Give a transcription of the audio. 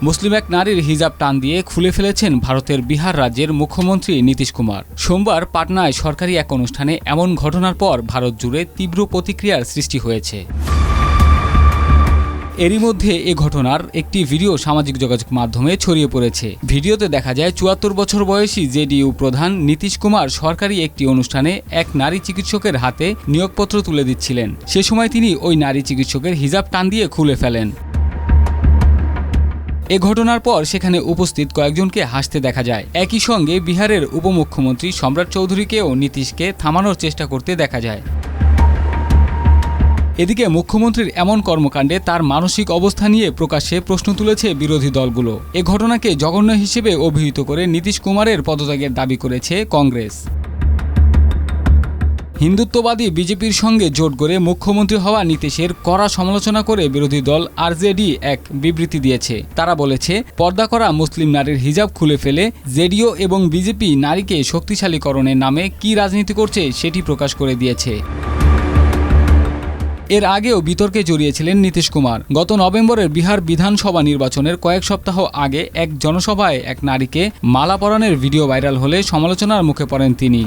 মুসলিম এক নারীর হিজাব টান দিয়ে খুলে ফেলেছেন ভারতের বিহার রাজ্যের মুখ্যমন্ত্রী নীতিশ কুমার। সোমবার পাটনায় সরকারি এক অনুষ্ঠানে এমন ঘটনার পর ভারত জুড়ে তীব্র প্রতিক্রিয়ার সৃষ্টি হয়েছে। এরই মধ্যে এ ঘটনার একটি ভিডিও সামাজিক যোগাযোগ মাধ্যমে ছড়িয়ে পড়েছে। ভিডিওতে দেখা যায় ৭৪ বছর বয়সী জেডিইউ প্রধান নীতিশ কুমার সরকারি একটি অনুষ্ঠানে এক নারী চিকিৎসকের হাতে নিয়োগপত্র তুলে দিচ্ছিলেন। সে সময় তিনি ওই নারী চিকিৎসকের হিজাব টান দিয়ে খুলে ফেলেন। এ ঘটনার পর সেখানে উপস্থিত কয়েকজনকে হাসতে দেখা যায়। একই সঙ্গে বিহারের উপমুখ্যমন্ত্রী সম্রাট চৌধুরীকেও নীতিশকে থামানোর চেষ্টা করতে দেখা যায়। এদিকে মুখ্যমন্ত্রীর এমন কর্মকাণ্ডে তার মানসিক অবস্থা নিয়ে প্রকাশ্যে প্রশ্ন তুলেছে বিরোধী দলগুলো। এ ঘটনাকে জঘন্য হিসেবে অভিহিত করে নীতিশ কুমারের পদত্যাগের দাবি করেছে কংগ্রেস। হিন্দুত্ববাদী বিজেপির সঙ্গে জোট গড়ে মুখ্যমন্ত্রী হওয়া নীতিশের কড়া সমালোচনা করে বিরোধী দল আরজেডি এক বিবৃতি দিয়েছে। তারা বলেছে, পর্দা করা মুসলিম নারীর হিজাব খুলে ফেলে জেডিইউ এবং বিজেপি নারীকে শক্তিশালীকরণের নামে কী রাজনীতি করছে সেটি প্রকাশ করে দিয়েছে। এর আগেও বিতর্কে জড়িয়েছিলেন নীতিশ কুমার। গত নভেম্বরের বিহার বিধানসভা নির্বাচনের কয়েক সপ্তাহ আগে এক জনসভায় এক নারীকে মালা পরানোর ভিডিও ভাইরাল হলে সমালোচনার মুখে পড়েন তিনি।